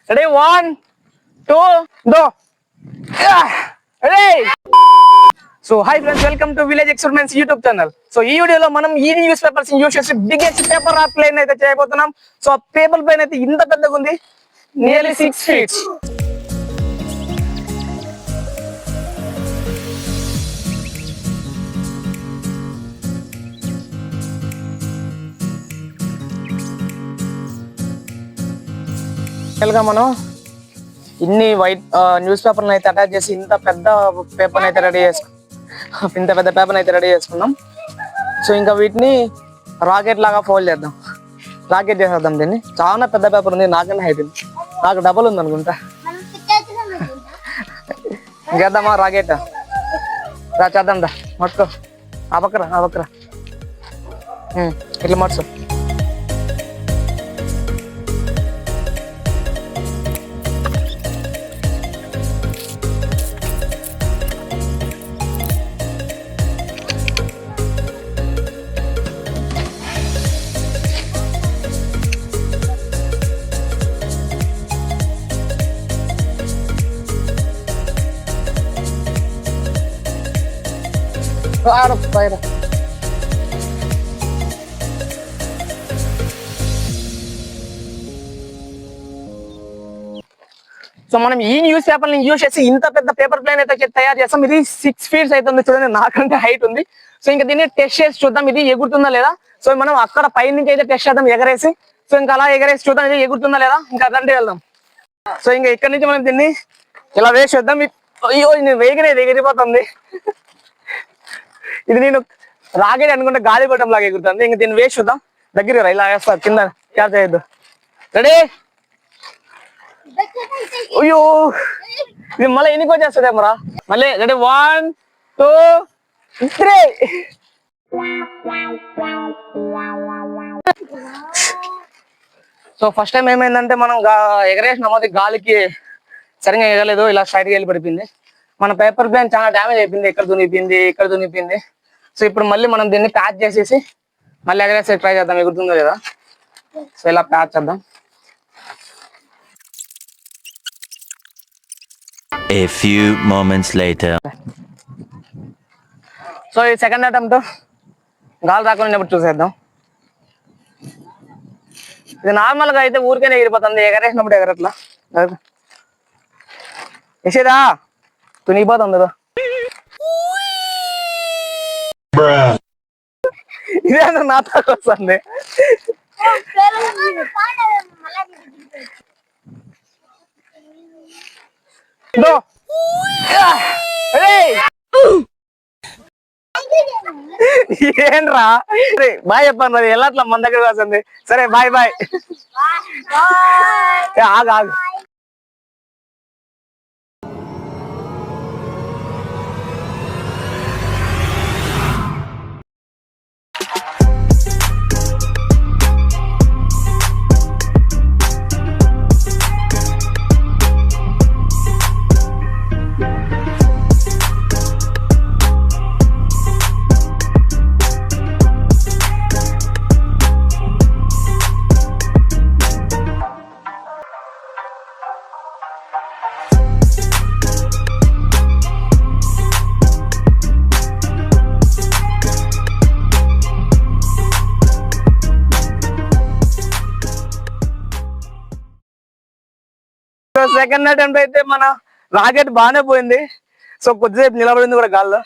Ready 1 2 though ready. So hi friends, welcome to village experiments YouTube channel. So ఈ వీడియోలో మనం ఈ news papers use చేసి biggest paper art plane అయితే చేయబోతున్నాం. సో ఆ పేపర్ ప్లేన్ అయితే ఇంత పెద్దగా ఉంది, నియర్లీ 6 feet. మనం ఇన్ని వైట్ న్యూస్ పేపర్ని అయితే అటాచ్ చేసి ఇంత పెద్ద పేపర్ అయితే రెడీ చేసుకున్నాం. సో ఇంకా వీటిని రాకెట్ లాగా ఫోల్డ్ చేద్దాం, రాకెట్ చేసేద్దాం. దీన్ని చాలా పెద్ద పేపర్ ఉంది, నాకన్నా హైట్ ఉంది, నాకు డబల్ ఉంది అనుకుంటా. చేద్దామా రాకెట్? రా చేద్దాం, దా మట్టుకో. ఆ పక్కరా ఇట్లా మర్చు. సో మనం ఈ న్యూస్ పేపర్ ని యూజ్ చేసి ఇంత పెద్ద పేపర్ ప్లేన్ అయితే తయారు చేస్తాం. ఇది 6 feet అయితే ఉంది, చూడండి నాకంటే హైట్ ఉంది. సో ఇంకా దీన్ని టెస్ట్ చేసి చూద్దాం ఇది ఎగురుతుందా లేదా. సో మనం అక్కడ పై నుంచి అయితే టెస్ట్ చేద్దాం ఎగరేసి. సో ఇంకా అలా ఎగరేసి చూద్దాం ఇది ఎగురుతుందా లేదా. ఇంకా అదంటే వెళ్దాం. సో ఇంకా ఇక్కడ నుంచి మనం దీన్ని ఇలా వేసి చూద్దాం. అయ్యో నేను ఎగిరిపోతుంది. ఇది నేను రాకెట్ అనుకుంటే గాలి పట్టం లాగా ఎగురుతుంది. ఇంక దీన్ని వేసి చూద్దాం. దగ్గర ఇలా వేస్తా, కింద క్యాచ్ చేయొద్దు. రెడీ? అయ్యో ఇది మళ్ళీ ఎన్నికో చేస్తుందేమరా. మళ్ళీ రెడీ 1 2 3. సో ఫస్ట్ టైం ఏమైందంటే మనం ఎగరేసిన అది గాలికి సరిగా ఎగలేదు, ఇలా స్ట్రైట్గా వెళ్ళి పడిపోయింది. మన పేపర్ ప్లేన్ చాలా డ్యామేజ్ అయిపోయింది, ఇక్కడ దునిపోయింది. సో ఇప్పుడు మళ్ళీ మనం దీన్ని ప్యాచ్ చేసేసి మళ్ళీ ఎగరేసి ట్రై చేద్దాం, ఎగురుతుందో లేదా. సో ఇలా ప్యాచ్ చేద్దాం. A few moments later. So ఈ సెకండ్ అటెంప్ట్ గాలి రాకుండా చూసేద్దాం. ఇది నార్మల్ గా అయితే ఊరికైనా ఎగిరిపోతుంది, ఎగరేసినప్పుడు ఎగరట్లా. ఎసేదా తునిగిపోతుంది కదా. ఇదే నా తాకు వస్తుంది. ఏంట్రా బాయ్ చెప్పాను, మరి వెళ్ళట్లా మన దగ్గర వస్తుంది. సరే బాయ్ బాయ్. ఆగు. సెకండ్ అటెంప్ట్ అయితే మన రాకెట్ బాగానే పోయింది. సో కొద్దిసేపు నిలబడింది కూడా గాల్లో.